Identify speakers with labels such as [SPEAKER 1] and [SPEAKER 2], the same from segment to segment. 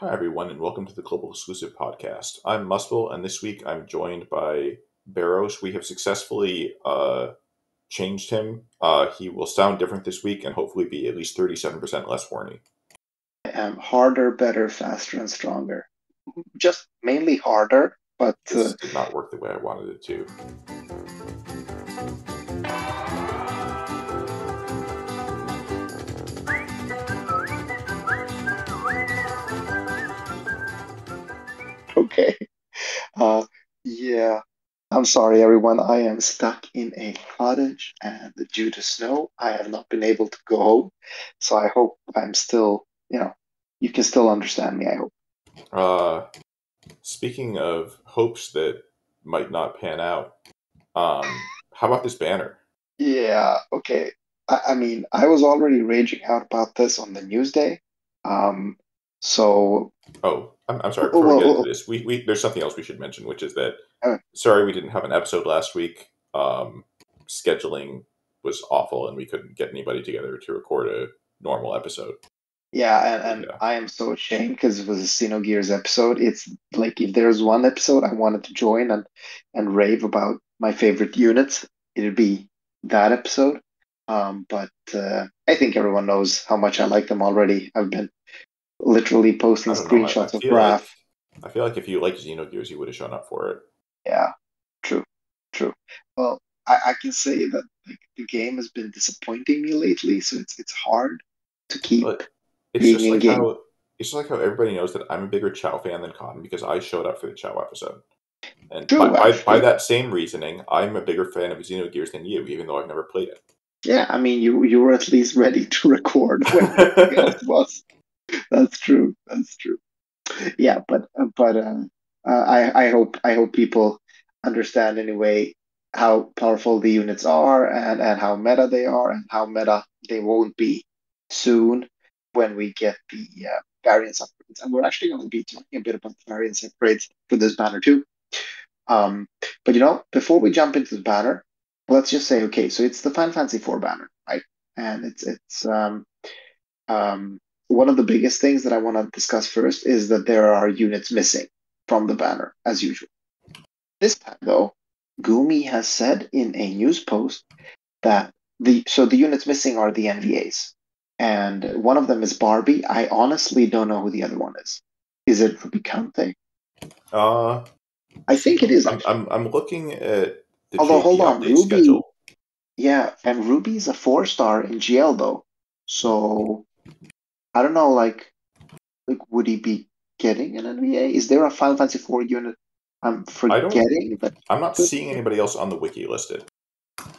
[SPEAKER 1] Hi, everyone, and welcome to the Global Exclusive Podcast. I'm Muscle, and this week I'm joined by Barrows. We have successfully changed him. He will sound different this week and hopefully be at least 37% less horny.
[SPEAKER 2] Harder, better, faster, and stronger. Just mainly harder, but
[SPEAKER 1] This did not work the way I wanted it to.
[SPEAKER 2] okay. Uh, yeah. I'm sorry, everyone. I am stuck in a cottage, and due to snow, I have not been able to go home. So I hope I'm still, you can still understand me, I hope.
[SPEAKER 1] Speaking of hopes that might not pan out, how about this banner?
[SPEAKER 2] Yeah, okay. I mean, I was already raging out about this on the news day. Um, so,
[SPEAKER 1] Oh, I'm sorry. Before we get into
[SPEAKER 2] well,
[SPEAKER 1] this, there's something else we should mention, which is that
[SPEAKER 2] uh,
[SPEAKER 1] sorry we didn't have an episode last week. Scheduling was awful, and we couldn't get anybody together to record a normal episode.
[SPEAKER 2] yeah, and
[SPEAKER 1] Yeah.
[SPEAKER 2] I am so ashamed because it was a Xenogears episode. It's like if there's one episode I wanted to join and rave about my favorite units, it'd be that episode. But I think everyone knows how much I like them already. I've been literally posting
[SPEAKER 1] I don't know.
[SPEAKER 2] screenshots of Graph.
[SPEAKER 1] I feel like if you liked Xenogears, you would have shown up for it.
[SPEAKER 2] Yeah, true, true. Well, I can say that like the game has been disappointing me lately, so it's hard to keep
[SPEAKER 1] But it's
[SPEAKER 2] being
[SPEAKER 1] just
[SPEAKER 2] in
[SPEAKER 1] like
[SPEAKER 2] game.
[SPEAKER 1] how everybody knows that I'm a bigger Chow fan than Cotton because I showed up for the Chow episode. And
[SPEAKER 2] True,
[SPEAKER 1] by
[SPEAKER 2] actually.
[SPEAKER 1] that same reasoning, I'm a bigger fan of Xenogears than you, even though I've never played
[SPEAKER 2] Yeah, I mean, you were at least ready to record when everything else
[SPEAKER 1] it.
[SPEAKER 2] was. That's true. That's true. Yeah, but I hope people understand anyway how powerful the units are and how meta they are and how meta they won't be soon when we get the variance upgrades. And we're actually going to be talking a bit about the variance upgrades for this banner too. Um, but before we jump into the banner, let's just say, okay, so it's the Final Fantasy IV banner, right? And it's one of the biggest things that I want to discuss first is that there are units missing from the banner, as usual. This time, though, Gumi has said in a news post that the units missing are the NVAs, and one of them is Barbie. I honestly don't know who the other one is. Is it Rubicante?
[SPEAKER 1] uh,
[SPEAKER 2] I think it is actually.
[SPEAKER 1] I'm looking at the
[SPEAKER 2] Although, hold
[SPEAKER 1] JP
[SPEAKER 2] on,
[SPEAKER 1] update
[SPEAKER 2] Ruby,
[SPEAKER 1] schedule.
[SPEAKER 2] yeah, and Ruby's a 4-star in GL though. So I don't know, like would he be getting an NBA? Is there a Final Fantasy IV unit I'm
[SPEAKER 1] I don't.
[SPEAKER 2] forgetting that
[SPEAKER 1] I'm not
[SPEAKER 2] could
[SPEAKER 1] seeing
[SPEAKER 2] get?
[SPEAKER 1] anybody else on the wiki listed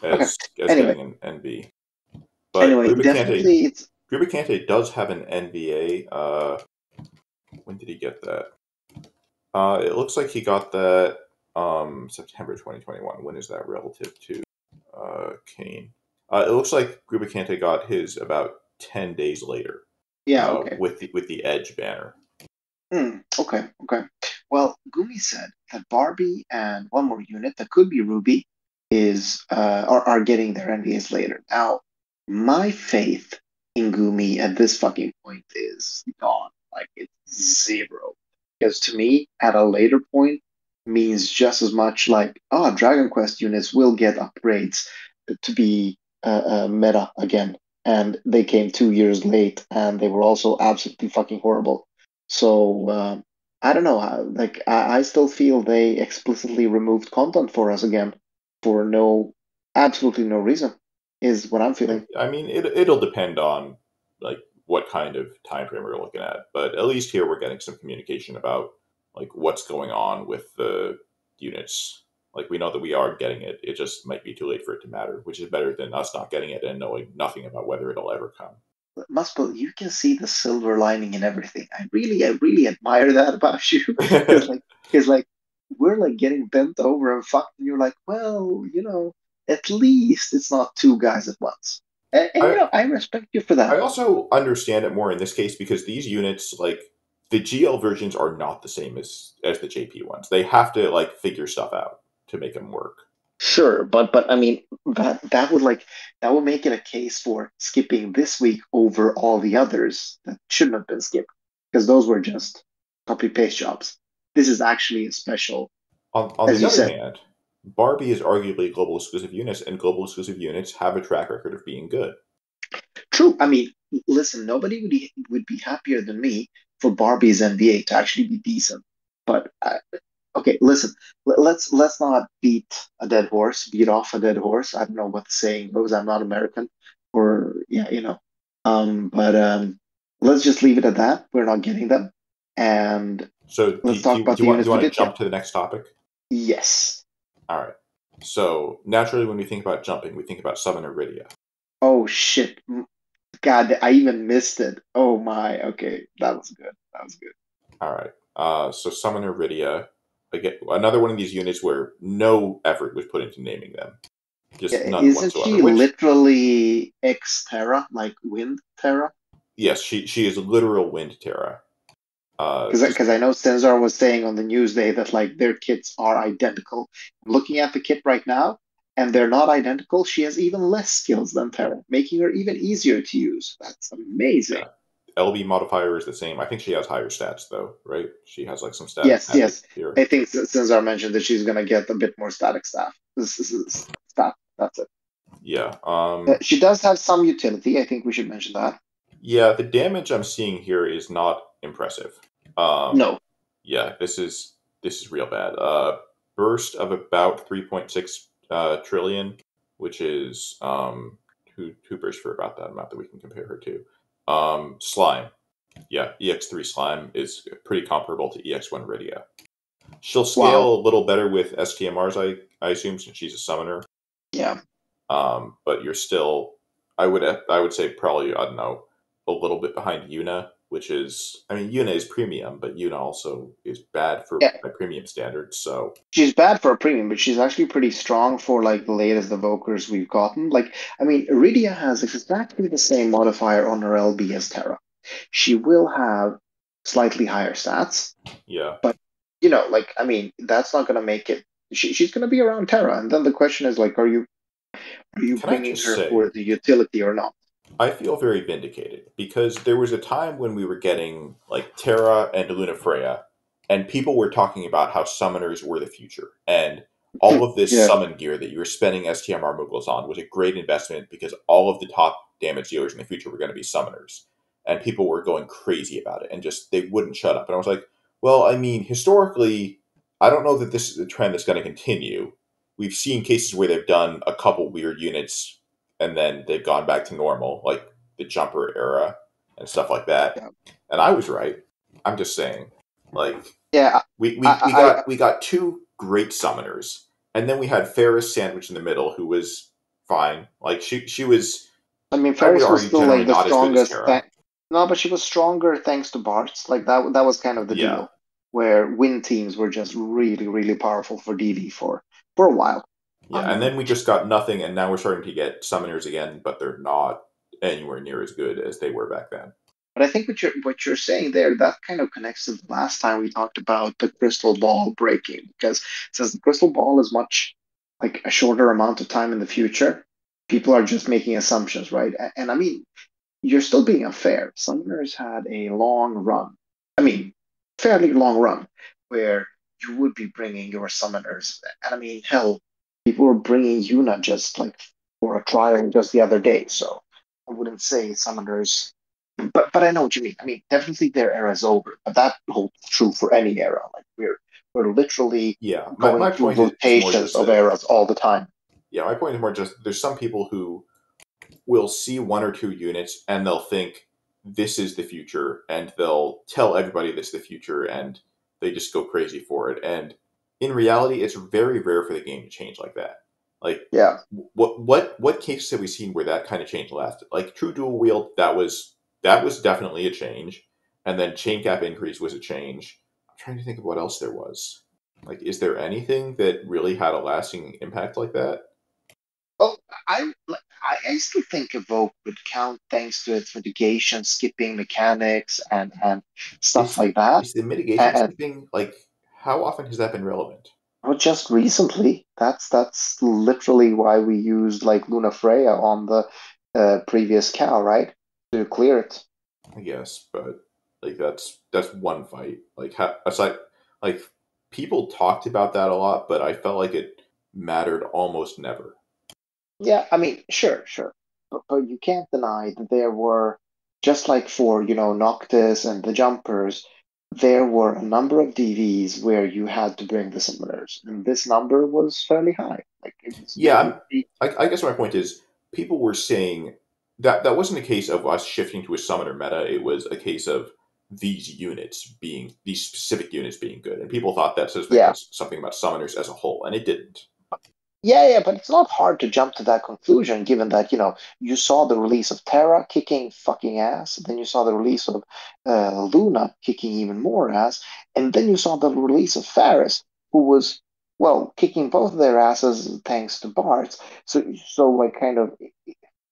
[SPEAKER 2] Okay.
[SPEAKER 1] as
[SPEAKER 2] Anyway,
[SPEAKER 1] getting an NB. But
[SPEAKER 2] anyway, definitely it's
[SPEAKER 1] Rubicante does have an NVA. When did he get that? It looks like he got that September 2021. When is that relative to Kain? It looks like Rubicante got his about 10 days later
[SPEAKER 2] yeah, okay.
[SPEAKER 1] with the Edge banner.
[SPEAKER 2] Okay, okay. Well, Gumi said that Barbie and one more unit that could be Ruby are getting their NVAs later. Now, my faith in Gumi at this fucking point is gone. Like it's zero. Because to me, at a later point, means just as much like, Dragon Quest units will get upgrades to be meta again. And they came 2 years late, and they were also absolutely fucking horrible. So I don't know how. Like I still feel they explicitly removed content for us again for absolutely no reason. Is what I'm feeling.
[SPEAKER 1] I mean, it'll depend on like what kind of time frame we're looking at, but at least here we're getting some communication about like what's going on with the units. Like we know that we are getting it. It just might be too late for it to matter, which is better than us not getting it and knowing nothing about whether it'll ever come.
[SPEAKER 2] Muscle, you can see the silver lining in everything. I really admire that about you. Because like we're like getting bent over and fucked, and you're like, well, at least it's not two guys at once. And
[SPEAKER 1] I
[SPEAKER 2] I respect you for that.
[SPEAKER 1] I also understand it more in this case because these units, like the GL versions, are not the same as the JP ones. They have to like figure stuff out to make them work.
[SPEAKER 2] Sure, but I mean that would make it a case for skipping this week over all the others that shouldn't have been skipped because those were just copy paste jobs. This is actually a special,
[SPEAKER 1] On
[SPEAKER 2] as
[SPEAKER 1] the
[SPEAKER 2] you
[SPEAKER 1] other
[SPEAKER 2] said.
[SPEAKER 1] hand, Barbie is arguably global exclusive units, and global exclusive units have a track record of being good.
[SPEAKER 2] True. I mean, listen, nobody would be happier than me for Barbie's NBA to actually be decent. But okay, listen, let's not beat a dead horse, beat off a dead horse. I don't know what the saying goes. I'm not American, or yeah, but let's just leave it at that. We're not getting them, and
[SPEAKER 1] So
[SPEAKER 2] let's talk about the
[SPEAKER 1] do
[SPEAKER 2] units
[SPEAKER 1] you
[SPEAKER 2] we
[SPEAKER 1] want to
[SPEAKER 2] did
[SPEAKER 1] jump
[SPEAKER 2] get.
[SPEAKER 1] to the next topic?
[SPEAKER 2] Yes.
[SPEAKER 1] All right. So naturally, when we think about jumping, we think about Summoner Rydia.
[SPEAKER 2] Oh shit. God, I even missed it. Oh my. Okay, that was good. That was good.
[SPEAKER 1] All right. So Summoner Rydia, again, another one of these units where no effort was put into naming them, just
[SPEAKER 2] Yeah,
[SPEAKER 1] none
[SPEAKER 2] isn't
[SPEAKER 1] whatsoever.
[SPEAKER 2] she
[SPEAKER 1] Which,
[SPEAKER 2] literally X Terra, like Wind Terra?
[SPEAKER 1] yes, she is literal Wind Terra. Just
[SPEAKER 2] Because I know Cesar was saying on the news day that like their kits are identical. I'm looking at the kit right now, and they're not identical. She has even less skills than Terra, making her even easier to use. That's amazing.
[SPEAKER 1] yeah, LB modifier is the same. I think she has higher stats though, right? She has like some static
[SPEAKER 2] Yes,
[SPEAKER 1] magic
[SPEAKER 2] yes.
[SPEAKER 1] here.
[SPEAKER 2] I think Cesar mentioned that she's gonna get a bit more static staff. This is staff. That's it.
[SPEAKER 1] Yeah.
[SPEAKER 2] She does have some utility. I think we should mention that.
[SPEAKER 1] Yeah. The damage I'm seeing here is not impressive. Um,
[SPEAKER 2] No.
[SPEAKER 1] yeah, this is real bad. Burst of about 3.6 trillion, which is who burst for about that amount that we can compare her to. Slime. Yeah, EX3 Slime is pretty comparable to EX1 Rydia. She'll
[SPEAKER 2] Wow.
[SPEAKER 1] scale a little better with STMRs, I assume, since she's a summoner.
[SPEAKER 2] Yeah.
[SPEAKER 1] But you're still, I would say probably I don't know a little bit behind Yuna, which is I mean Yuna is premium, but Yuna also is bad for
[SPEAKER 2] Yeah.
[SPEAKER 1] by premium standards. So
[SPEAKER 2] She's bad for a premium, but she's actually pretty strong for like the latest evokers we've gotten. Like, I mean, Iridia has exactly the same modifier on her LB as Terra. She will have slightly higher stats,
[SPEAKER 1] yeah,
[SPEAKER 2] but like, I mean, that's not gonna make it. She's gonna be around Terra, and then the question is like, are you
[SPEAKER 1] can I
[SPEAKER 2] bringing
[SPEAKER 1] just
[SPEAKER 2] her
[SPEAKER 1] say
[SPEAKER 2] for the utility or not?
[SPEAKER 1] I feel very vindicated because there was a time when we were getting like Terra and Lunafreya, and people were talking about how summoners were the future, and all of this
[SPEAKER 2] Yeah,
[SPEAKER 1] summon gear that you were spending STMR Muggles on was a great investment because all of the top damage dealers in the future were going to be summoners, and people were going crazy about it, and just they wouldn't shut up. And I was like, well, I mean, historically, I don't know that this is a trend that's going to continue. We've seen cases where they've done a couple weird units and then they've gone back to normal, like the jumper era and stuff like that.
[SPEAKER 2] yeah,
[SPEAKER 1] And I was right. I'm just saying, like
[SPEAKER 2] yeah.
[SPEAKER 1] we got two great summoners, and then we had Ferris sandwiched in the middle, who was fine. Like she was,
[SPEAKER 2] I mean,
[SPEAKER 1] I would
[SPEAKER 2] Ferris was
[SPEAKER 1] argue,
[SPEAKER 2] still
[SPEAKER 1] generally
[SPEAKER 2] like the
[SPEAKER 1] not as good as
[SPEAKER 2] strongest.
[SPEAKER 1] Terra.
[SPEAKER 2] No, but she was stronger thanks to Bart's. Like that was kind of the
[SPEAKER 1] Yeah,
[SPEAKER 2] deal, where win teams were just really, really powerful for DD for a while.
[SPEAKER 1] yeah. And
[SPEAKER 2] Um,
[SPEAKER 1] then we just got nothing, and now we're starting to get summoners again, but they're not anywhere near as good as they were back then.
[SPEAKER 2] but I think what you're saying there, that kind of connects to the last time we talked about the crystal ball breaking, because since the crystal ball is much like a shorter amount of time in the future, people are just making assumptions, right? And I mean, you're still being unfair. Summoners had a long run. I mean, fairly long run where you would be bringing your summoners. And I mean, hell, people were bringing Yuna just like for a trial just the other day. So I wouldn't say summoners. But I know what you mean. I mean, definitely their era is over. But that holds true for any era. Like we're literally
[SPEAKER 1] Yeah,
[SPEAKER 2] going
[SPEAKER 1] my
[SPEAKER 2] through
[SPEAKER 1] point is more
[SPEAKER 2] rotations
[SPEAKER 1] just
[SPEAKER 2] of
[SPEAKER 1] that
[SPEAKER 2] eras all the time.
[SPEAKER 1] yeah, my point is more just there's some people who will see one or two units and they'll think this is the future and they'll tell everybody this is the future and they just go crazy for it. And in reality, it's very rare for the game to change like that. Like
[SPEAKER 2] Yeah.
[SPEAKER 1] what cases have we seen where that kind of change lasted? Like True Dual Wield, that was definitely a change. And then Chain Cap Increase was a change. I'm trying to think of what else there was. Like, is there anything that really had a lasting impact like that?
[SPEAKER 2] Well, I still think Evoke would count thanks to its mitigation, skipping mechanics, and stuff like that.
[SPEAKER 1] Is the mitigation
[SPEAKER 2] And
[SPEAKER 1] skipping like how often has that been relevant?
[SPEAKER 2] well, just recently, that's literally why we used like Luna Freya on the previous cow, right? To clear it.
[SPEAKER 1] I guess, but Like that's one fight. Like aside, like people talked about that a lot, but I felt like it mattered almost never.
[SPEAKER 2] Yeah, I mean, sure, sure. But you can't deny that there were, just like for, Noctis and the Jumpers, there were a number of DVs where you had to bring the summoners, and this number was fairly high. Like it was
[SPEAKER 1] Yeah,
[SPEAKER 2] maybe three.
[SPEAKER 1] I guess my point is people were saying that that wasn't a case of us shifting to a summoner meta. It was a case of these specific units being good, and people thought that says
[SPEAKER 2] Yeah.
[SPEAKER 1] something about summoners as a whole, and it didn't.
[SPEAKER 2] Yeah, yeah, but it's not hard to jump to that conclusion given that, you saw the release of Terra kicking fucking ass, then you saw the release of Luna kicking even more ass, and then you saw the release of Faris, who was, well, kicking both of their asses thanks to Bart. So like, kind of,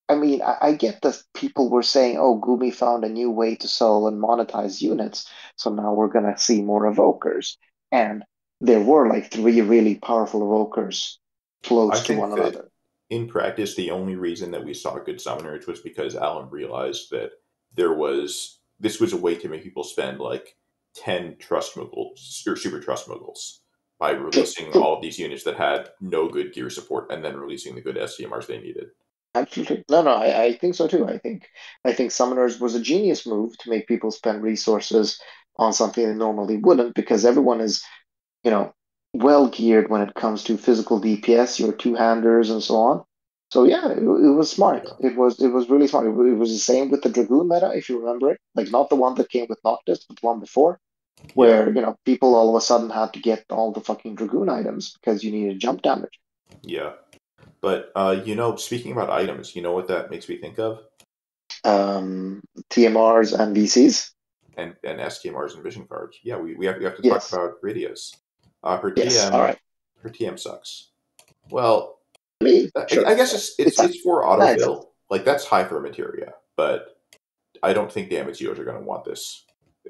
[SPEAKER 2] I mean, I get that people were saying, oh, Gumi found a new way to sell and monetize units, so now we're gonna see more evokers. And there were like three really powerful evokers
[SPEAKER 1] I
[SPEAKER 2] close to one
[SPEAKER 1] think that
[SPEAKER 2] another.
[SPEAKER 1] in practice, the only reason that we saw good summoners was because Alan realized that there was this was a way to make people spend like 10 trust moogles or super trust moogles by
[SPEAKER 2] True,
[SPEAKER 1] releasing
[SPEAKER 2] true.
[SPEAKER 1] all of these units that had no good gear support and then releasing the good SCMRs they needed.
[SPEAKER 2] Absolutely. No, no, I think so too. I think Summoners was a genius move to make people spend resources on something they normally wouldn't, because everyone is, you know, well geared when it comes to physical DPS, your two-handers and so on. So yeah, it was smart.
[SPEAKER 1] Yeah.
[SPEAKER 2] It was really smart. It was the same with the Dragoon meta, if you remember it. Like not the one that came with Noctis, but the one before,
[SPEAKER 1] Yeah.
[SPEAKER 2] where, people all of a sudden had to get all the fucking Dragoon items because you needed jump damage.
[SPEAKER 1] Yeah. But speaking about items, you know what that makes me think of?
[SPEAKER 2] TMRs and VCs.
[SPEAKER 1] And STMRs and vision cards. Yeah, we have to talk
[SPEAKER 2] Yes.
[SPEAKER 1] about Rydia's. Her
[SPEAKER 2] Yes. All
[SPEAKER 1] TM
[SPEAKER 2] right.
[SPEAKER 1] her TM sucks. Well,
[SPEAKER 2] I mean,
[SPEAKER 1] I
[SPEAKER 2] sure.
[SPEAKER 1] guess it's
[SPEAKER 2] It's
[SPEAKER 1] it's for
[SPEAKER 2] nice.
[SPEAKER 1] autofill. Like that's high for materia, but I don't think damage dealers are going to want this.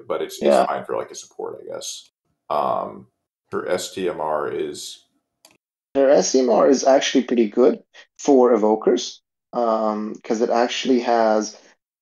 [SPEAKER 1] But it's
[SPEAKER 2] Yeah.
[SPEAKER 1] fine for like a support, I guess. Um, her STMR is
[SPEAKER 2] Their SCMR is actually pretty good for evokers, because it actually has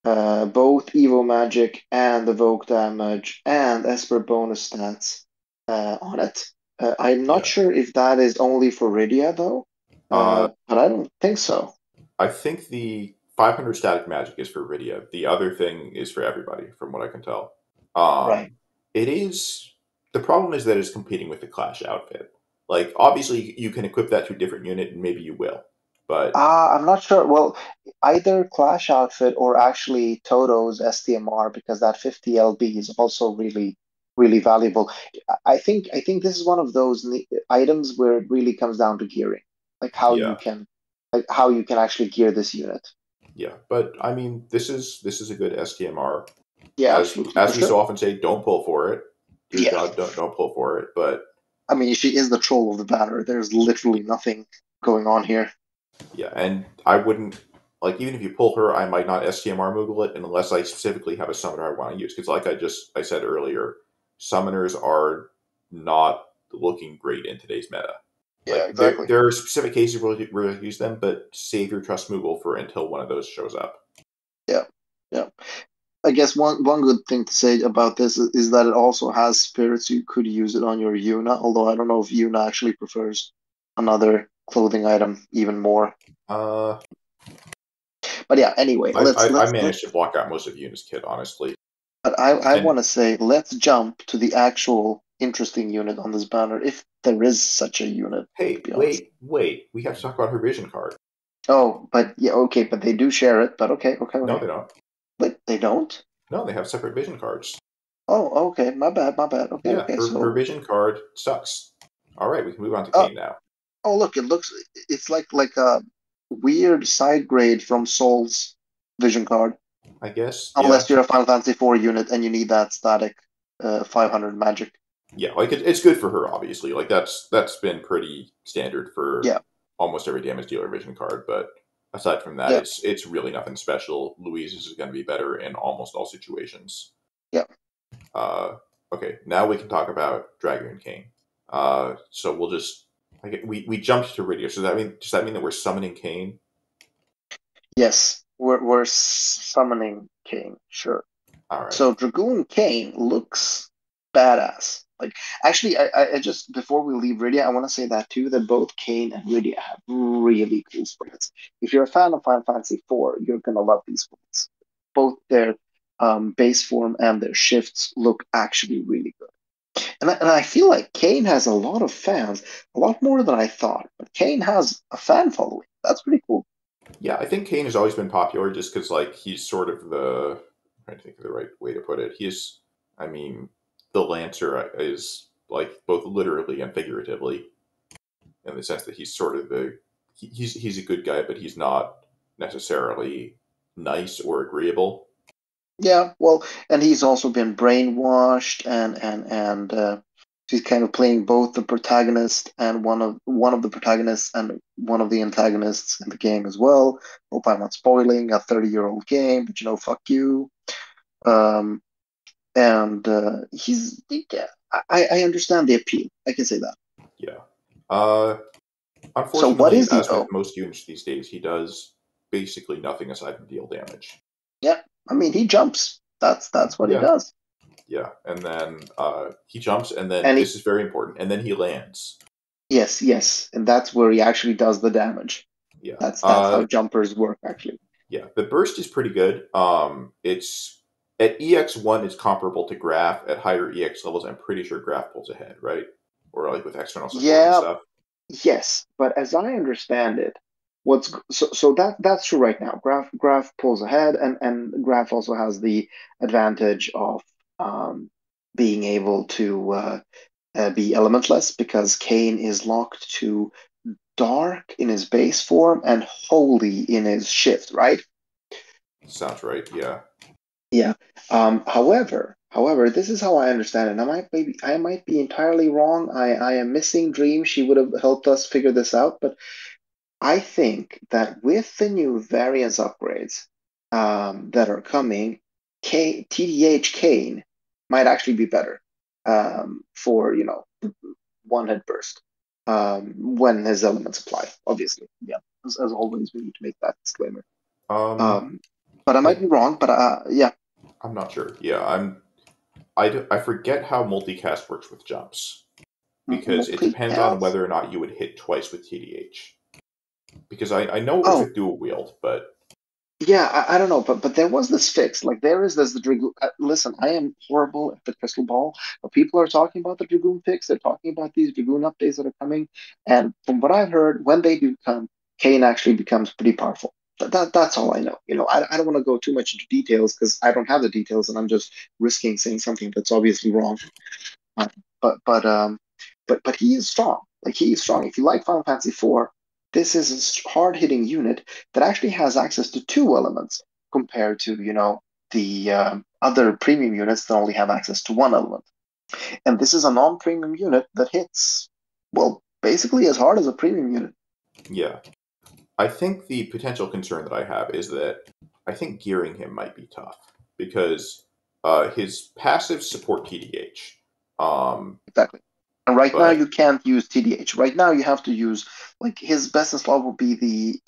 [SPEAKER 2] both Evo Magic and Evoke damage and Esper bonus stats on it. I'm not
[SPEAKER 1] yeah.
[SPEAKER 2] sure if that is only for Rydia though,
[SPEAKER 1] Uh,
[SPEAKER 2] but I don't think so.
[SPEAKER 1] I think the 500 static magic is for Rydia. The other thing is for everybody, from what I can tell.
[SPEAKER 2] Right.
[SPEAKER 1] It is the problem is that it's competing with the Clash outfit. Like obviously you can equip that to a different unit, and maybe you will, but
[SPEAKER 2] I'm not sure. Well, either Clash outfit or actually Toto's STMR, because that 50 LB is also really, really valuable. I think this is one of those items where it really comes down to gearing, like
[SPEAKER 1] yeah,
[SPEAKER 2] how you can actually gear this unit.
[SPEAKER 1] yeah. But I mean, this is a good STMR.
[SPEAKER 2] Yeah,
[SPEAKER 1] As
[SPEAKER 2] absolutely, for
[SPEAKER 1] as we
[SPEAKER 2] sure.
[SPEAKER 1] so often say, don't pull for it. Dear
[SPEAKER 2] Yeah.
[SPEAKER 1] God, don't pull for it. But
[SPEAKER 2] I mean, she is the troll of the banner. There's literally nothing going on here.
[SPEAKER 1] yeah, and I wouldn't like even if you pull her, I might not STMR Moogle it unless I specifically have a summoner I want to use. Because like I said earlier, summoners are not looking great in today's meta.
[SPEAKER 2] Yeah,
[SPEAKER 1] Like there
[SPEAKER 2] exactly.
[SPEAKER 1] there are specific cases where you use them, but save your trust Moogle for until one of those shows up.
[SPEAKER 2] Yeah. Yeah. I guess one good thing to say about this is that it also has spirits. You could use it on your Yuna, although I don't know if Yuna actually prefers another clothing item even more.
[SPEAKER 1] Uh,
[SPEAKER 2] But yeah, anyway,
[SPEAKER 1] I,
[SPEAKER 2] let's
[SPEAKER 1] I, I
[SPEAKER 2] let's
[SPEAKER 1] managed to block out most of Una's kit, honestly.
[SPEAKER 2] but I
[SPEAKER 1] And
[SPEAKER 2] want to say let's jump to the actual interesting unit on this banner, if there is such a unit, to
[SPEAKER 1] hey,
[SPEAKER 2] be honest.
[SPEAKER 1] wait, we have to talk about her vision card.
[SPEAKER 2] Oh, but yeah, okay, but they do share it, but okay, okay,
[SPEAKER 1] No,
[SPEAKER 2] okay.
[SPEAKER 1] they don't.
[SPEAKER 2] But they don't?
[SPEAKER 1] No, they have separate vision cards.
[SPEAKER 2] Oh, okay, my bad, my bad. Okay,
[SPEAKER 1] Yeah,
[SPEAKER 2] okay,
[SPEAKER 1] her
[SPEAKER 2] so
[SPEAKER 1] vision card sucks. All right, we can move on to
[SPEAKER 2] uh,
[SPEAKER 1] Kain now.
[SPEAKER 2] oh, look, it's like a weird side grade from Soul's vision card.
[SPEAKER 1] I guess, yeah,
[SPEAKER 2] Unless you're a Final Fantasy 4 unit and you need that static 500 magic.
[SPEAKER 1] yeah. Like it's good for her, obviously. Like that's been pretty standard for
[SPEAKER 2] Yeah,
[SPEAKER 1] almost every damage dealer vision card. But aside from that,
[SPEAKER 2] yeah,
[SPEAKER 1] it's really nothing special. Louise's is going to be better in almost all situations.
[SPEAKER 2] yeah.
[SPEAKER 1] Uh, okay, now we can talk about Dragon and Kain. So we'll just like we jumped to Rydia. So does that mean that we're summoning Kain?
[SPEAKER 2] Yes, we're summoning King, sure.
[SPEAKER 1] All right.
[SPEAKER 2] So Dragoon Kain looks badass. Like, actually, I just before we leave Rydia, I want to say that too, that both Kain and Rydia have really cool sprites. If you're a fan of Final Fantasy IV, you're gonna love these sprites. Both their base form and their shifts look actually really good. And I feel like Kain has a lot of fans, a lot more than I thought. But Kain has a fan following. That's pretty cool.
[SPEAKER 1] Yeah, I think Kane has always been popular just because, like, he's sort of the. I'm trying to think of the right way to put it. He's, I mean, the Lancer is, like, both literally and figuratively, in the sense that he's sort of the. He's a good guy, but he's not necessarily nice or agreeable.
[SPEAKER 2] Yeah, well, and he's also been brainwashed, and he's kind of playing both the protagonist and one of the protagonists and one of the antagonists in the game as well. Hope I'm not spoiling a 30-year-old game, but fuck you. Um, and yeah, I understand the appeal. I can say that.
[SPEAKER 1] Yeah. Uh,
[SPEAKER 2] So what
[SPEAKER 1] Unfortunately,
[SPEAKER 2] is he
[SPEAKER 1] as with
[SPEAKER 2] though?
[SPEAKER 1] most units these days, he does basically nothing aside from deal damage.
[SPEAKER 2] Yeah, I mean he jumps. That's what he
[SPEAKER 1] Yeah.
[SPEAKER 2] does.
[SPEAKER 1] Yeah. And then he jumps, and then
[SPEAKER 2] And he
[SPEAKER 1] this is very important, and then he lands.
[SPEAKER 2] yes, and that's where he actually does the damage.
[SPEAKER 1] Yeah.
[SPEAKER 2] That's how jumpers work actually.
[SPEAKER 1] Yeah, the burst is pretty good. It's at EX1, it's comparable to Graph. At higher EX levels, I'm pretty sure Graph pulls ahead, right? Or like with external support and
[SPEAKER 2] Yeah,
[SPEAKER 1] stuff.
[SPEAKER 2] yes, but as I understand it, that's true right now. Graph pulls ahead, and Graph also has the advantage of um, being able to be elementless because Kain is locked to dark in his base form and holy in his shift, right?
[SPEAKER 1] Sounds right. Yeah.
[SPEAKER 2] Yeah. However, this is how I understand it. I might be entirely wrong. I am missing Dream. She would have helped us figure this out, but I think that with the new variance upgrades that are coming, TDH Kane might actually be better for one hit burst when his elements apply. Obviously, yeah. As always, we need to make that disclaimer.
[SPEAKER 1] Um,
[SPEAKER 2] Um, but I might
[SPEAKER 1] I
[SPEAKER 2] be wrong. But yeah.
[SPEAKER 1] I'm not sure. Yeah, I forget how multicast works with jumps because it depends on
[SPEAKER 2] Multicast?
[SPEAKER 1] whether or not you would hit twice with TDH. Because I know it works
[SPEAKER 2] Oh,
[SPEAKER 1] with dual wield, but
[SPEAKER 2] yeah, I don't know, but there was this fix. Like there's the Dragoon. Listen, I am horrible at the crystal ball, but people are talking about the Dragoon fix. They're talking about these Dragoon updates that are coming, and from what I've heard, when they do come, Kane actually becomes pretty powerful. That's all I know. I don't want to go too much into details because I don't have the details, and I'm just risking saying something that's obviously wrong. Uh, but but um but he is strong. Like he is strong. If you like Final Fantasy IV, this is a hard hitting unit that actually has access to two elements compared to the other premium units that only have access to one element. And this is a non-premium unit that hits well basically as hard as a premium unit.
[SPEAKER 1] yeah. I think the potential concern that I have is that I think gearing him might be tough because his passive support TDH.
[SPEAKER 2] Exactly. And right now
[SPEAKER 1] But
[SPEAKER 2] you can't use TDH. Right now you have to use like his best in slot would be the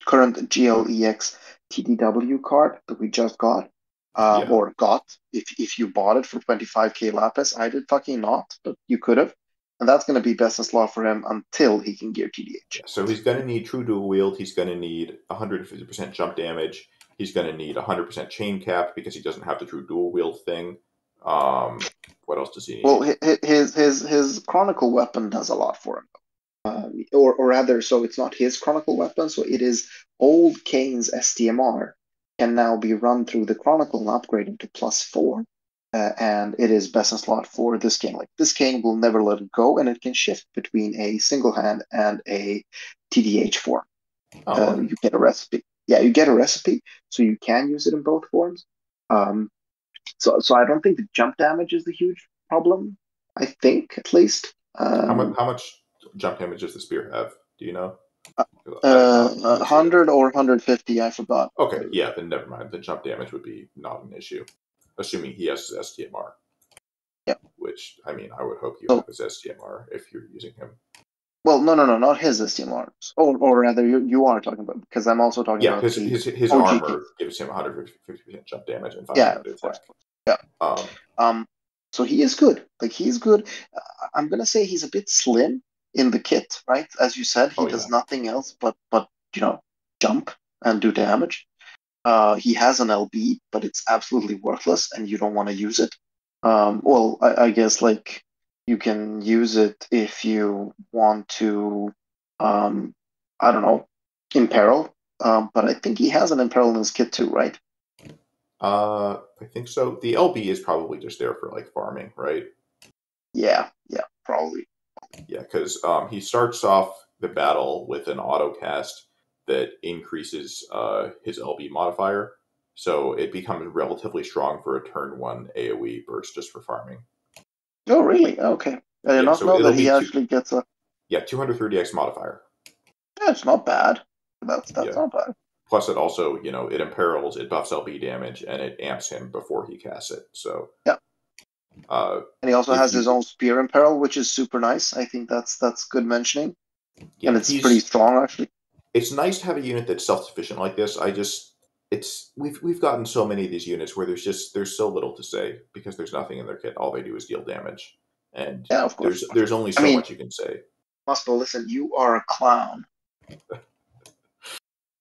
[SPEAKER 2] current GLEX TDW card that we just got.
[SPEAKER 1] yeah,
[SPEAKER 2] Or got if you bought it for 25k lapis. I did fucking not, but you could have. And that's gonna be best in slot for him until he can gear TDH.
[SPEAKER 1] yeah. So he's going to need true dual wield. He's going to need 150% jump damage. He's going to need 100% chain cap because he doesn't have the true dual wield thing. What else does he
[SPEAKER 2] Well,
[SPEAKER 1] need?
[SPEAKER 2] his chronicle weapon does a lot for him. Or rather, so it's not his Chronicle weapon, so it is old Kane's STMR can now be run through the Chronicle and upgraded to +4. And it is best in slot for this Kane. Like this Kane will never let it go, and it can shift between a single hand and a TDH form.
[SPEAKER 1] Oh, okay.
[SPEAKER 2] You get a recipe. Yeah, you get a recipe, so you can use it in both forms. Um, so I don't think the jump damage is the huge problem. I think at least.
[SPEAKER 1] How much jump damage does the spear have? Do you know? I don't know how to see it.
[SPEAKER 2] 100 or 150, I forgot.
[SPEAKER 1] Okay, yeah, then never mind. The jump damage would be not an issue, assuming he has his STMR.
[SPEAKER 2] Yeah.
[SPEAKER 1] Which I mean, I would hope you
[SPEAKER 2] So
[SPEAKER 1] have his STMR if you're using him.
[SPEAKER 2] Well, no, not his esteem arms. Or rather, you are talking about, because I'm also talking
[SPEAKER 1] Yeah,
[SPEAKER 2] about
[SPEAKER 1] because
[SPEAKER 2] the
[SPEAKER 1] his
[SPEAKER 2] OG
[SPEAKER 1] armor
[SPEAKER 2] case.
[SPEAKER 1] gives him 150% jump damage and
[SPEAKER 2] Yeah,
[SPEAKER 1] 500
[SPEAKER 2] of course,
[SPEAKER 1] attack.
[SPEAKER 2] of course. Yeah.
[SPEAKER 1] Um,
[SPEAKER 2] Um, so he is good. Like he's good. I'm gonna say he's a bit slim in the kit, right? As you said, he
[SPEAKER 1] oh
[SPEAKER 2] does
[SPEAKER 1] yeah,
[SPEAKER 2] nothing else but you know jump and do damage. He has an LB, but it's absolutely worthless, and you don't want to use it. Well, I guess like you can use it if you want to, um, I don't know, imperil. But I think he has an imperil in his kit too, right?
[SPEAKER 1] I think so. The LB is probably just there for like farming, right?
[SPEAKER 2] Yeah, yeah, probably.
[SPEAKER 1] Yeah, because he starts off the battle with an auto cast that increases his LB modifier, so it becomes relatively strong for a turn one AOE burst just for farming.
[SPEAKER 2] Oh, really? Okay. I did
[SPEAKER 1] Yeah,
[SPEAKER 2] not
[SPEAKER 1] so
[SPEAKER 2] know
[SPEAKER 1] it'll
[SPEAKER 2] that
[SPEAKER 1] be
[SPEAKER 2] he actually gets a.
[SPEAKER 1] 230x modifier.
[SPEAKER 2] Yeah, it's not bad. That's
[SPEAKER 1] Yeah.
[SPEAKER 2] not bad.
[SPEAKER 1] Plus, it also it imperils, it buffs LB damage, and it amps him before he casts it. So
[SPEAKER 2] Yeah,
[SPEAKER 1] uh,
[SPEAKER 2] and he also
[SPEAKER 1] if
[SPEAKER 2] has
[SPEAKER 1] you
[SPEAKER 2] his own spear imperil, which is super nice. I think that's good mentioning, and
[SPEAKER 1] yeah,
[SPEAKER 2] it's pretty strong actually.
[SPEAKER 1] it's nice to have a unit that's self sufficient like this. I just it's we've gotten so many of these units where there's so little to say because there's nothing in their kit. All they do is deal damage, and
[SPEAKER 2] Yeah, of course, of course.
[SPEAKER 1] there's only
[SPEAKER 2] I
[SPEAKER 1] so
[SPEAKER 2] mean,
[SPEAKER 1] much you can say.
[SPEAKER 2] Muscle, listen, you are a clown.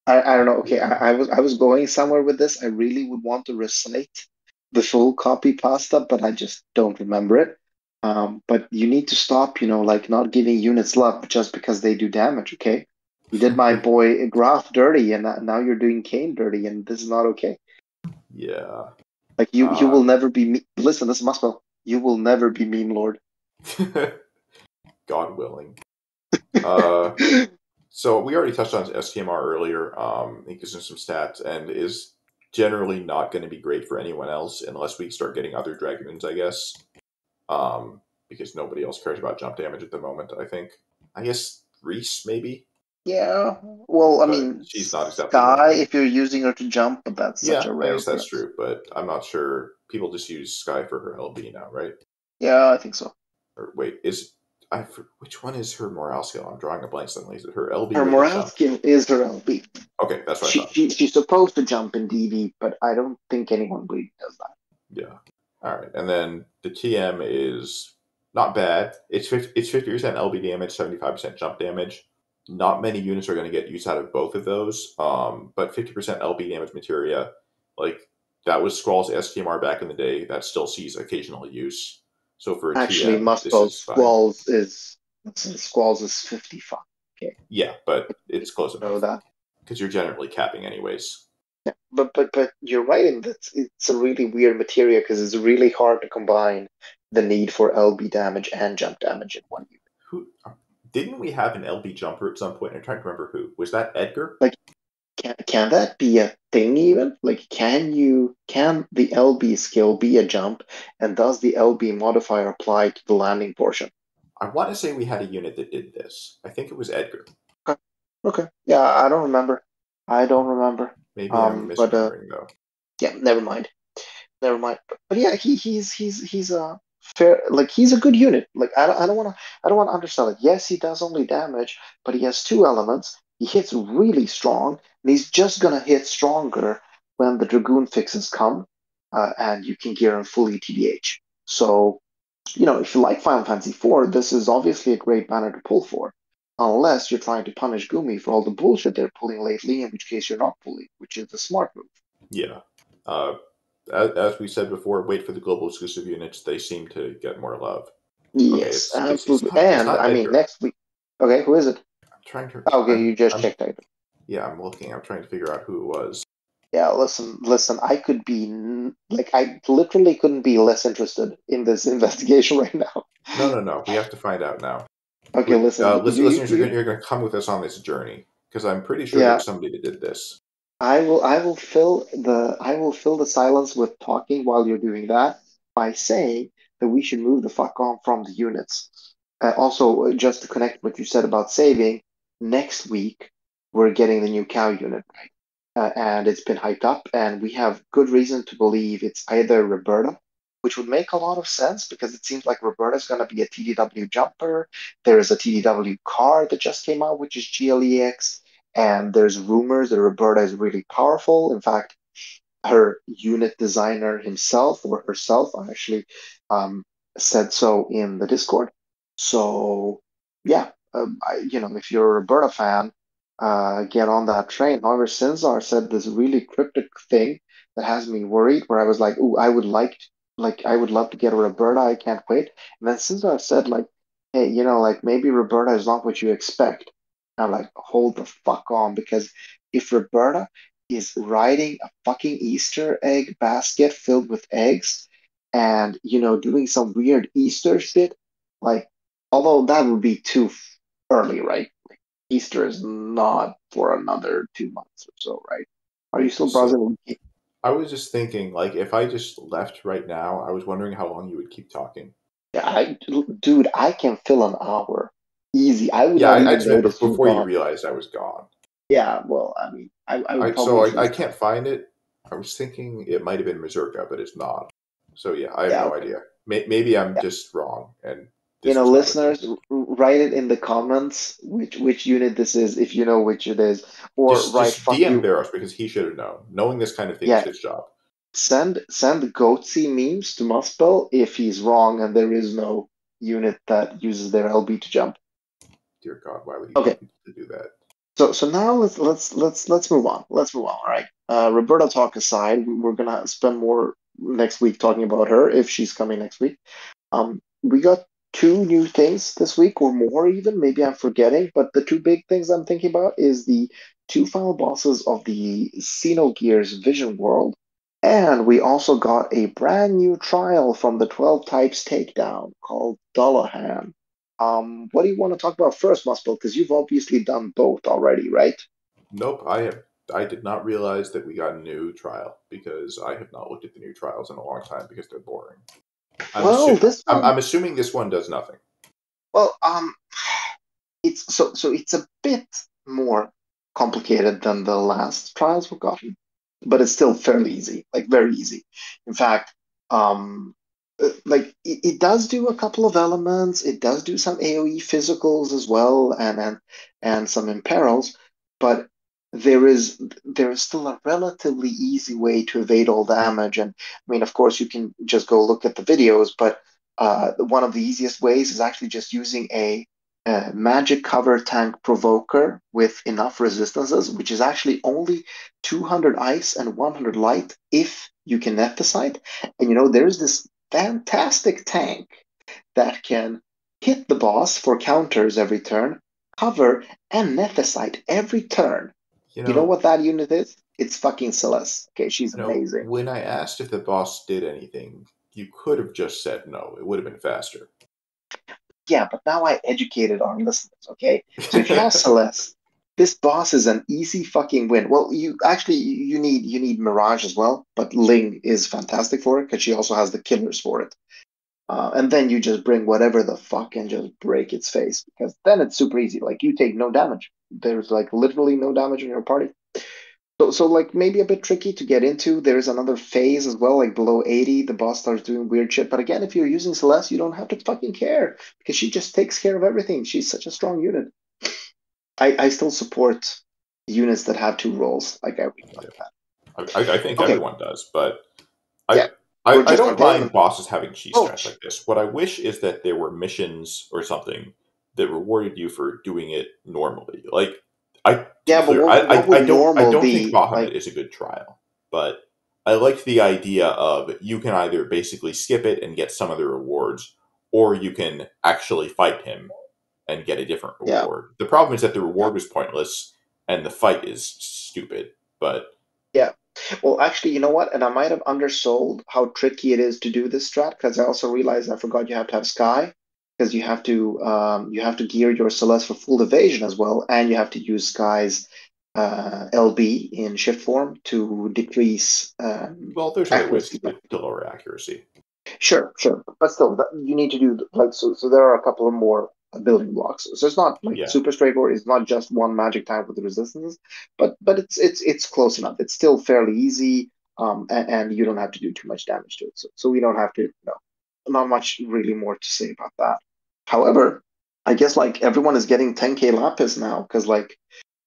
[SPEAKER 2] I don't know. Okay,
[SPEAKER 1] Yeah.
[SPEAKER 2] I was going somewhere with this. I really would want to recite the full copy pasta, but I just don't remember it. But you need to stop, like not giving units love just because they do damage. Okay, you did my boy Graf dirty, and now you're doing Kane dirty, and this is not okay.
[SPEAKER 1] Yeah.
[SPEAKER 2] Like you
[SPEAKER 1] Uh,
[SPEAKER 2] will never be. Listen, this is Muscle. You will never be meme lord.
[SPEAKER 1] God willing. Uh, so we already touched on STMR earlier. He gives him some stats and is generally not going to be great for anyone else unless we start getting other dragoons, I guess. Because nobody else cares about jump damage at the moment. I think. I guess Reese maybe,
[SPEAKER 2] Yeah. Well, I
[SPEAKER 1] but
[SPEAKER 2] mean,
[SPEAKER 1] she's not exactly
[SPEAKER 2] Sky,
[SPEAKER 1] working.
[SPEAKER 2] if you're using her to jump, but that's such
[SPEAKER 1] Yeah,
[SPEAKER 2] a
[SPEAKER 1] I
[SPEAKER 2] rare
[SPEAKER 1] guess that's
[SPEAKER 2] occurrence.
[SPEAKER 1] true, but I'm not sure. People just use Sky for her LB now, right?
[SPEAKER 2] Yeah, I think so.
[SPEAKER 1] Or wait, which one is her morale skill? I'm drawing a blank suddenly. Is it her LB
[SPEAKER 2] Her
[SPEAKER 1] or the
[SPEAKER 2] morale
[SPEAKER 1] jump?
[SPEAKER 2] skill is her LB.
[SPEAKER 1] Okay, that's what I
[SPEAKER 2] She,
[SPEAKER 1] thought.
[SPEAKER 2] she she's supposed to jump in DV, but I don't think anyone really does that.
[SPEAKER 1] Yeah. All right, and then the TM is not bad. It's 50% LB damage, 75% jump damage. Not many units are going to get use out of both of those. But 50% LB damage materia, like that was Squall's STMR back in the day. That still sees occasional use. So for a
[SPEAKER 2] Actually,
[SPEAKER 1] TM, this
[SPEAKER 2] Muspel's
[SPEAKER 1] is fine.
[SPEAKER 2] Squalls is 55. Okay,
[SPEAKER 1] Yeah, but
[SPEAKER 2] if
[SPEAKER 1] it's
[SPEAKER 2] you
[SPEAKER 1] close
[SPEAKER 2] know
[SPEAKER 1] enough
[SPEAKER 2] that.
[SPEAKER 1] because you're generally capping anyways.
[SPEAKER 2] Yeah, but you're right in that it's a really weird material because it's really hard to combine the need for LB damage and jump damage in one unit.
[SPEAKER 1] Who didn't we have an LB jumper at some point? I'm trying to remember who was that. Edgar?
[SPEAKER 2] Like, can that be a thing even? Like, can the LB skill be a jump, and does the LB modifier apply to the landing portion?
[SPEAKER 1] I want to say we had a unit that did this. I think it was Edgar.
[SPEAKER 2] Okay. Okay. Yeah, I don't remember. I don't remember.
[SPEAKER 1] Maybe I'm
[SPEAKER 2] But
[SPEAKER 1] misremembering though.
[SPEAKER 2] yeah, never mind. Never mind. But yeah, he's a fair, like he's a good unit. Like I don't want to undersell it. Yes, he does only damage, but he has two elements. He hits really strong, and he's just gonna hit stronger when the Dragoon fixes come, and you can gear him fully TDH. So if you like Final Fantasy IV, this is obviously a great banner to pull for. Unless you're trying to punish Gumi for all the bullshit they're pulling lately, in which case you're not pulling, which is the smart move.
[SPEAKER 1] Yeah. Uh, as we said before, wait for the global exclusive units. They seem to get more love. Okay,
[SPEAKER 2] Yes,
[SPEAKER 1] it's
[SPEAKER 2] absolutely.
[SPEAKER 1] not
[SPEAKER 2] And I mean,
[SPEAKER 1] Edgar.
[SPEAKER 2] next week. Okay, who is it?
[SPEAKER 1] I'm trying to.
[SPEAKER 2] Okay, you just checked out.
[SPEAKER 1] Yeah, I'm looking. I'm trying to figure out who it was.
[SPEAKER 2] Yeah, listen. I could be like, I literally couldn't be less interested in this investigation right now.
[SPEAKER 1] No. We have to find out now.
[SPEAKER 2] Okay, listen.
[SPEAKER 1] Listeners, you're going to come with us on this journey because I'm pretty sure there
[SPEAKER 2] Yeah,
[SPEAKER 1] was somebody that did this.
[SPEAKER 2] I will fill the silence with talking while you're doing that by saying that we should move the fuck on from the units. Also, just to connect what you said about saving, next week we're getting the new cow unit, right? And it's been hyped up, and we have good reason to believe it's either Roberta which would make a lot of sense because it seems like Roberta's going to be a TDW jumper. There is a TDW card that just came out, which is GLEX, and there's rumors that Roberta is really powerful. In fact, her unit designer himself or herself actually um, said so in the Discord. So yeah, if you're a Roberta fan, get on that train. However, Sinzar said this really cryptic thing that has me worried, where I was like, "Ooh, I would love to get a Roberta. I can't wait." And then Sinzar said, like, "Hey, like maybe Roberta is not what you expect." I'm like, "Hold the fuck on," because if Roberta is riding a fucking Easter egg basket filled with eggs and, doing some weird Easter shit, like, although that would be too early, right? Easter is not for another 2 months or so, right? Are you still
[SPEAKER 1] So
[SPEAKER 2] browsing?
[SPEAKER 1] I was just thinking, like, if I just left right now, I was wondering how long you would keep talking.
[SPEAKER 2] Yeah, dude, I can fill an hour easy. I would
[SPEAKER 1] Yeah,
[SPEAKER 2] not
[SPEAKER 1] I
[SPEAKER 2] even
[SPEAKER 1] just meant
[SPEAKER 2] notice you're
[SPEAKER 1] before you
[SPEAKER 2] gone.
[SPEAKER 1] realized I was gone.
[SPEAKER 2] Yeah, well, I mean, I would
[SPEAKER 1] I
[SPEAKER 2] probably
[SPEAKER 1] so
[SPEAKER 2] at
[SPEAKER 1] I
[SPEAKER 2] least,
[SPEAKER 1] can't find it. I was thinking it might have been Mazurka, but it's not. So yeah, I have
[SPEAKER 2] yeah,
[SPEAKER 1] no
[SPEAKER 2] okay.
[SPEAKER 1] idea. Maybe I'm
[SPEAKER 2] Yeah.
[SPEAKER 1] just wrong, and this was not a thing.
[SPEAKER 2] Listeners, write it in the comments which unit this is, if you know which it is, or write
[SPEAKER 1] Just
[SPEAKER 2] "fuck
[SPEAKER 1] DM
[SPEAKER 2] you."
[SPEAKER 1] Barros because he should have known. Knowing this kind of thing is
[SPEAKER 2] Yeah,
[SPEAKER 1] his job.
[SPEAKER 2] send goatsy memes to Muspel if he's wrong and there is no unit that uses their LB to jump.
[SPEAKER 1] Dear God, why would he tell
[SPEAKER 2] Okay,
[SPEAKER 1] people to do that?
[SPEAKER 2] so now let's move on. Let's move on. All right. Roberta talk aside, we're gonna spend more next week talking about her if she's coming next week. We got two new things this week, or more even. Maybe I'm forgetting, but the two big things I'm thinking about is the two final bosses of the Xenogears Vision World, and we also got a brand new trial from the 12 Types Takedown called Dullahan. What do you want to talk about first, Muspel? Because you've obviously done both already, right?
[SPEAKER 1] Nope, I did not realize that we got a new trial because I have not looked at the new trials in a long time because they're boring.
[SPEAKER 2] Well, this one,
[SPEAKER 1] I'm assuming this one does nothing.
[SPEAKER 2] well, it's a bit more complicated than the last trials we've gotten, but it's still fairly easy, like very easy. In fact, like it does do a couple of elements. It does do some AOE physicals as well, and some imperils, but there is still a relatively easy way to evade all damage. And I mean, of course, you can just go look at the videos, but one of the easiest ways is actually just using a magic cover tank provoker with enough resistances, which is actually only 200 ice and 100 light if you can net the site. And there's this fantastic tank that can hit the boss for counters every turn, cover, and net the site every turn.
[SPEAKER 1] You
[SPEAKER 2] You know
[SPEAKER 1] know,
[SPEAKER 2] what that unit is? It's fucking Celeste. Okay, she's amazing.
[SPEAKER 1] when I asked if the boss did anything, you could have just said no. It would have been faster.
[SPEAKER 2] Yeah, but now I educated our listeners, okay? So if you have Celeste, this boss is an easy fucking win. Well, you need Mirage as well, but Ling is fantastic for it because she also has the killers for it. And then you just bring whatever the fuck and just break its face because then it's super easy. Like you take no damage. There's like literally no damage in your party. So like maybe a bit tricky to get into. There is another phase as well, like below 80, the boss starts doing weird shit. But again, if you're using Celeste, you don't have to fucking care because she just takes care of everything. She's such a strong unit. I still support units that have two roles. Like I really
[SPEAKER 1] Yeah,
[SPEAKER 2] like that.
[SPEAKER 1] I think
[SPEAKER 2] Okay,
[SPEAKER 1] everyone does, but I,
[SPEAKER 2] yeah, we're
[SPEAKER 1] I
[SPEAKER 2] just
[SPEAKER 1] don't mind
[SPEAKER 2] unveiling.
[SPEAKER 1] bosses having cheese
[SPEAKER 2] Oh,
[SPEAKER 1] strats like this. What I wish is that there were missions or something that rewarded you for doing it normally. Like, to be
[SPEAKER 2] yeah, but
[SPEAKER 1] clear,
[SPEAKER 2] what would
[SPEAKER 1] I
[SPEAKER 2] normal
[SPEAKER 1] don't think
[SPEAKER 2] be like?
[SPEAKER 1] Bahamut is a good trial, but I like the idea of you can either basically skip it and get some of the rewards, or you can actually fight him and get a different
[SPEAKER 2] Yeah,
[SPEAKER 1] reward. The problem is that the
[SPEAKER 2] yeah,
[SPEAKER 1] reward was pointless and the fight is stupid. But
[SPEAKER 2] yeah. Well, actually, you know what? And I might have undersold how tricky it is to do this strat because I also realized I forgot you have to have Sky because you have to gear your Celeste for full evasion as well, and you have to use Sky's LB in shift form to decrease
[SPEAKER 1] well, there's other ways
[SPEAKER 2] accuracy.
[SPEAKER 1] to lower accuracy.
[SPEAKER 2] Sure, sure, but still, you need to do like so. So there are a couple of more building blocks. So it's not like
[SPEAKER 1] Yeah.
[SPEAKER 2] super straightforward. It's not just one magic type with the resistances, but it's close enough. It's still fairly easy. and you don't have to do too much damage to it. So we don't have to, not much really more to say about that. However, I guess like everyone is getting 10k lapis now because like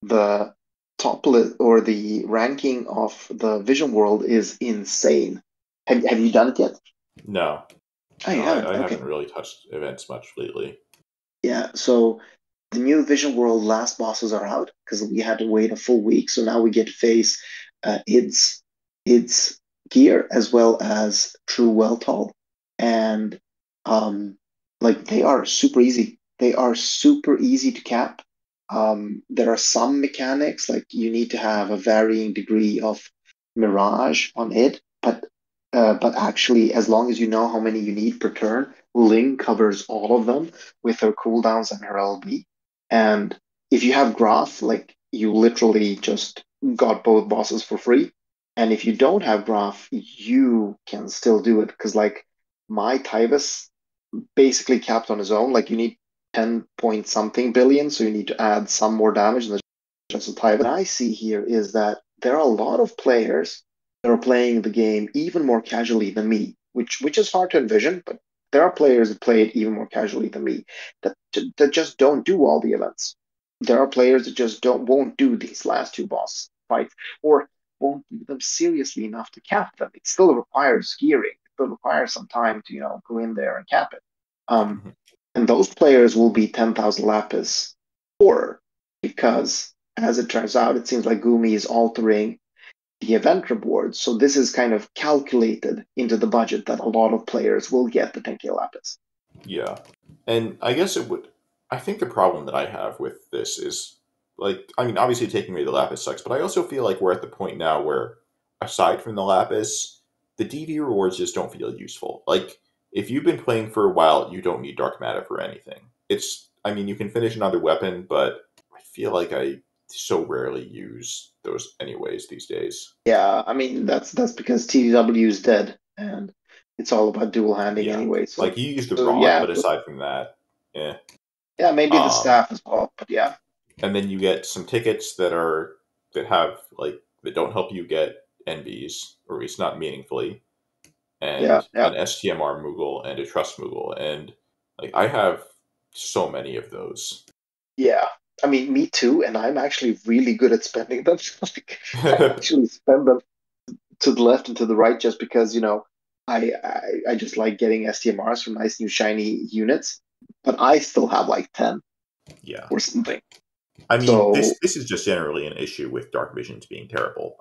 [SPEAKER 2] the top list or the ranking of the Vision World is insane. Have you done it yet?
[SPEAKER 1] No,
[SPEAKER 2] Oh,
[SPEAKER 1] no,
[SPEAKER 2] you haven't.
[SPEAKER 1] I
[SPEAKER 2] Okay.
[SPEAKER 1] haven't really touched events much lately.
[SPEAKER 2] Yeah. So the new Vision World last bosses are out because we had to wait a full week. So now we get to face its gear as well as True Weltall, and um, like they are super easy. They are super easy to cap. There are some mechanics like you need to have a varying degree of mirage on it, but actually, as long as you know how many you need per turn, Ling covers all of them with her cooldowns and her LB. And if you have Graph, like you literally just got both bosses for free. And if you don't have Graph, you can still do it because like my Tyvus basically capped on his own. Like you need 10 point something billion, so you need to add some more damage than just a Tyvus. What I see here is that there are a lot of players that are playing the game even more casually than me, which is hard to envision, but there are players that play it even more casually than me that just don't do all the events. There are players that just don't won't do these last two boss fights or won't do them seriously enough to cap them. It still requires gearing. It still requires some time to go in there and cap it. Um,
[SPEAKER 1] Mhm.
[SPEAKER 2] and those players will be 10,000 lapis poorer because, as it turns out, it seems like Gumi is altering the event rewards. So this is kind of calculated into the budget that a lot of players will get the 10k lapis.
[SPEAKER 1] Yeah. And I guess it would. I think the problem that I have with this is, like, I mean, obviously taking away the Lapis sucks, but I also feel like we're at the point now where, aside from the Lapis, the DV rewards just don't feel useful. Like, if you've been playing for a while, you don't need Dark Matter for anything. I mean, you can finish another weapon, but I feel like I so rarely use those anyways these days.
[SPEAKER 2] Yeah, I mean that's because TW is dead and it's all about dual handing
[SPEAKER 1] Yeah.
[SPEAKER 2] anyway.
[SPEAKER 1] Like,
[SPEAKER 2] So
[SPEAKER 1] you use the
[SPEAKER 2] so
[SPEAKER 1] rod,
[SPEAKER 2] yeah,
[SPEAKER 1] but aside from that, eh.
[SPEAKER 2] yeah, maybe the
[SPEAKER 1] Um,
[SPEAKER 2] staff as well. But yeah,
[SPEAKER 1] and then you get some tickets that have like that don't help you get NBs, or at least not meaningfully,
[SPEAKER 2] yeah,
[SPEAKER 1] and
[SPEAKER 2] yeah.
[SPEAKER 1] an STMR Moogle and a Trust Moogle, and like I have so many of those.
[SPEAKER 2] Yeah, I mean, me too, and I'm actually really good at spending them. Like, I actually spend them to the left and to the right just because, I just like getting STMRs from nice new shiny units, but I still have like 10
[SPEAKER 1] Yeah,
[SPEAKER 2] or something.
[SPEAKER 1] I mean
[SPEAKER 2] So,
[SPEAKER 1] this is just generally an issue with Dark Visions being terrible.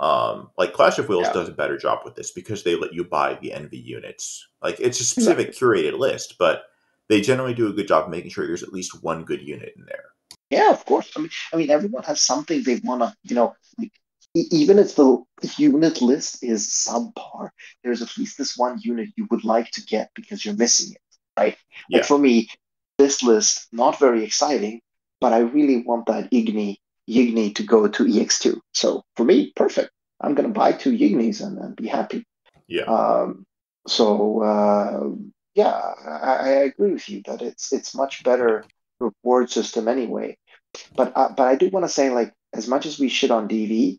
[SPEAKER 1] Like Clash of Wills
[SPEAKER 2] yeah,
[SPEAKER 1] does a better job with this because they let you buy the NV units. Like it's a specific
[SPEAKER 2] exactly.
[SPEAKER 1] curated list, but they generally do a good job of making sure there's at least one good unit in there.
[SPEAKER 2] Yeah, of course. I mean, everyone has something they wanna, like even if the unit list is subpar, there's at least this one unit you would like to get because you're missing it, right? Like
[SPEAKER 1] Yeah,
[SPEAKER 2] for me, this list not very exciting, but I really want that Yigni to go to EX2. So for me, perfect. I'm gonna buy two Yignis and be happy.
[SPEAKER 1] yeah,
[SPEAKER 2] Um, so yeah, I agree with you that it's much
[SPEAKER 1] yeah.
[SPEAKER 2] better reward system anyway. But I do want to say, like, as much as we shit on DV,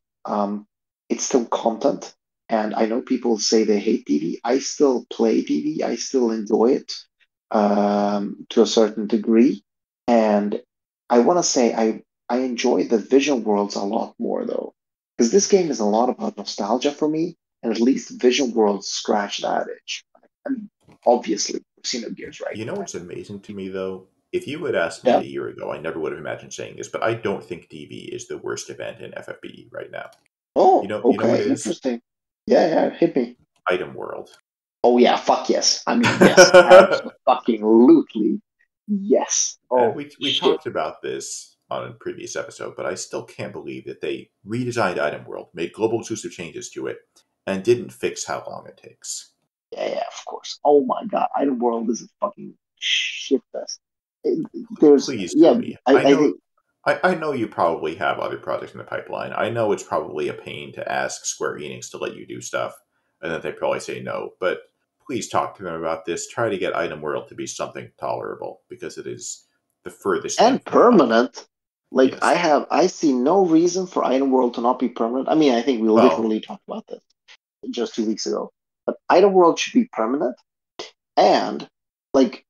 [SPEAKER 2] it's still content. And I know people say they hate DV. I still play DV. I still enjoy it to a certain degree. And I want to say I enjoy the Vision Worlds a lot more though, because this game is a lot about nostalgia for me, and at least Vision Worlds scratch that itch. I mean, obviously, Xenogears, right?
[SPEAKER 1] You know what's amazing to me though? If you had asked me
[SPEAKER 2] Yeah.
[SPEAKER 1] a year ago, I never would have imagined saying this, but I don't think DV is the worst event in FFBE right now.
[SPEAKER 2] Oh,
[SPEAKER 1] You know what
[SPEAKER 2] okay,
[SPEAKER 1] it is?
[SPEAKER 2] interesting. Yeah, yeah, hit me.
[SPEAKER 1] Item World.
[SPEAKER 2] Oh yeah, fuck yes. I mean, yes, absolutely. Yes.
[SPEAKER 1] And
[SPEAKER 2] Oh
[SPEAKER 1] we
[SPEAKER 2] shit.
[SPEAKER 1] talked about this on a previous episode, but I still can't believe that they redesigned Item World, made global exclusive changes to it, and didn't fix how long it takes.
[SPEAKER 2] Yeah, yeah, of course. Oh my god, Item World is a fucking shit fest. There's
[SPEAKER 1] Please,
[SPEAKER 2] yeah,
[SPEAKER 1] Kumi.
[SPEAKER 2] I think
[SPEAKER 1] I know you probably have other projects in the pipeline. I know it's probably a pain to ask Square Enix to let you do stuff, and that they probably say no. But please talk to them about this. Try to get Item World to be something tolerable because it is the furthest thing
[SPEAKER 2] and
[SPEAKER 1] from fun.
[SPEAKER 2] permanent. Like
[SPEAKER 1] Yes.
[SPEAKER 2] I see no reason for Item World to not be permanent. I mean, I think we
[SPEAKER 1] Well,
[SPEAKER 2] literally talked about this. just 2 weeks ago. But item world should be permanent, and like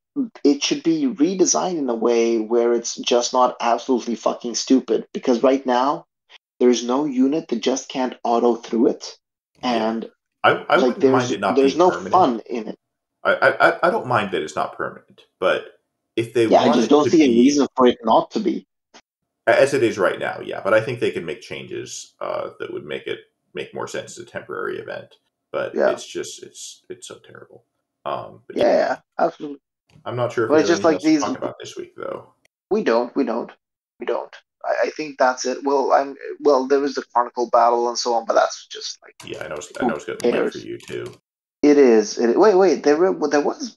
[SPEAKER 2] it should be redesigned in a way where it's just not absolutely fucking stupid. Because right now there's no unit that just can't auto through it,
[SPEAKER 1] Yeah.
[SPEAKER 2] and
[SPEAKER 1] I
[SPEAKER 2] like
[SPEAKER 1] wouldn't mind it not
[SPEAKER 2] there's
[SPEAKER 1] being
[SPEAKER 2] no
[SPEAKER 1] permanent.
[SPEAKER 2] fun in it.
[SPEAKER 1] I don't mind that it's not permanent, but if they
[SPEAKER 2] Yeah, I
[SPEAKER 1] want
[SPEAKER 2] just
[SPEAKER 1] it
[SPEAKER 2] don't
[SPEAKER 1] to
[SPEAKER 2] see a
[SPEAKER 1] be
[SPEAKER 2] reason for it not to be.
[SPEAKER 1] as it is right now, yeah. But I think they can make changes that would make more sense as a temporary event. But
[SPEAKER 2] Yeah,
[SPEAKER 1] it's just it's so terrible. But
[SPEAKER 2] yeah, yeah, absolutely.
[SPEAKER 1] I'm not sure if
[SPEAKER 2] But
[SPEAKER 1] we
[SPEAKER 2] it's
[SPEAKER 1] have
[SPEAKER 2] just
[SPEAKER 1] anything
[SPEAKER 2] like
[SPEAKER 1] else to
[SPEAKER 2] these.
[SPEAKER 1] talk about this week, though.
[SPEAKER 2] We don't. I think that's it. Well. There was the Chronicle battle and so on, but that's just like
[SPEAKER 1] Yeah, I know
[SPEAKER 2] who
[SPEAKER 1] it's getting late for
[SPEAKER 2] cares?
[SPEAKER 1] you too.
[SPEAKER 2] It is. Wait.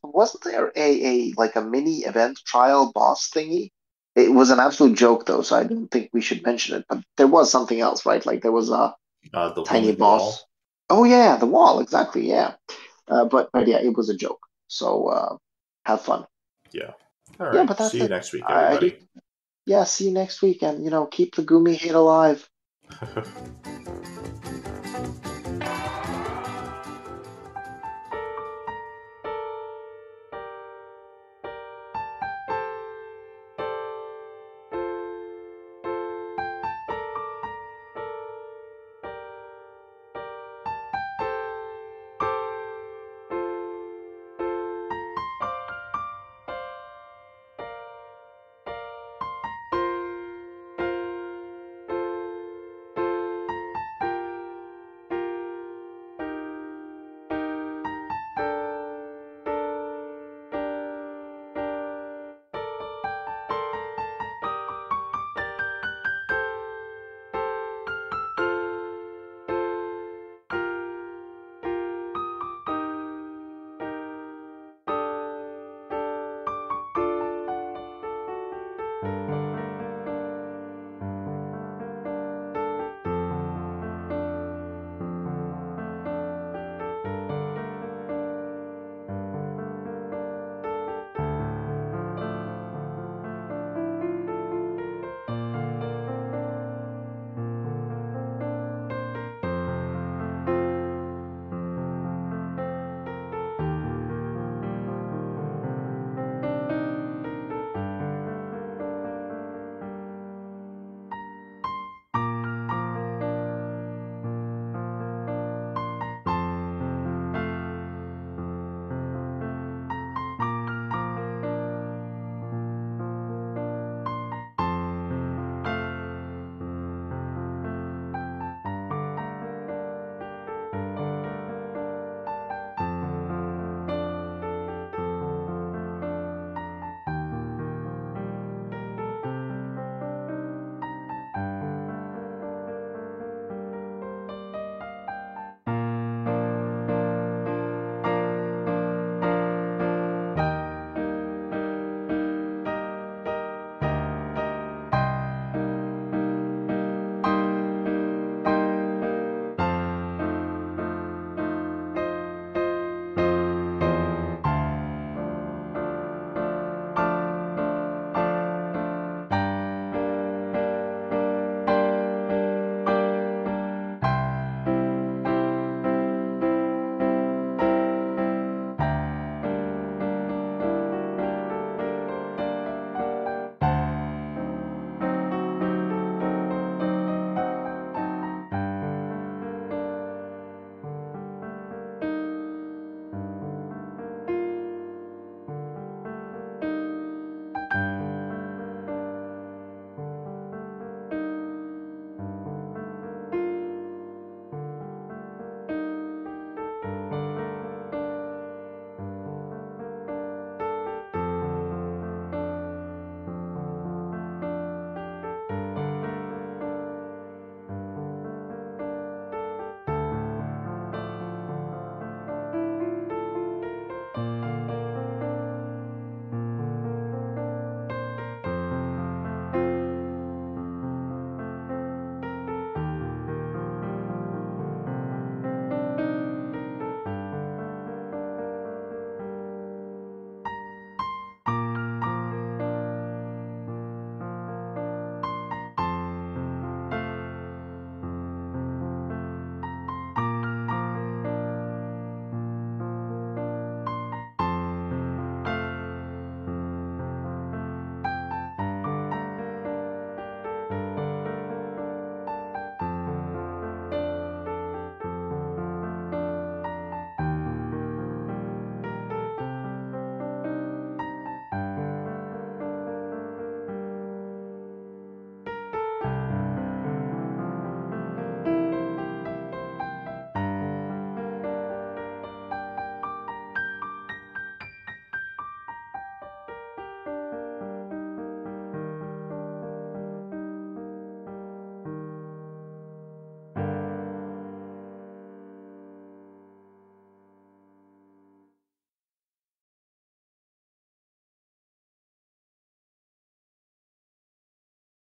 [SPEAKER 2] Wasn't there a like a mini event trial boss thingy? It was an absolute joke though, so I don't think we should mention it. But there was something else, right? Like there was a
[SPEAKER 1] The
[SPEAKER 2] tiny
[SPEAKER 1] looming
[SPEAKER 2] boss.
[SPEAKER 1] wall.
[SPEAKER 2] Oh yeah, the wall exactly. Yeah. But yeah, it was a joke. So have fun.
[SPEAKER 1] Yeah. All
[SPEAKER 2] Yeah,
[SPEAKER 1] right.
[SPEAKER 2] but
[SPEAKER 1] See
[SPEAKER 2] that's
[SPEAKER 1] you
[SPEAKER 2] it.
[SPEAKER 1] next week,
[SPEAKER 2] I do.
[SPEAKER 1] everybody.
[SPEAKER 2] Yeah, see you next week, and keep the Gumi hate alive.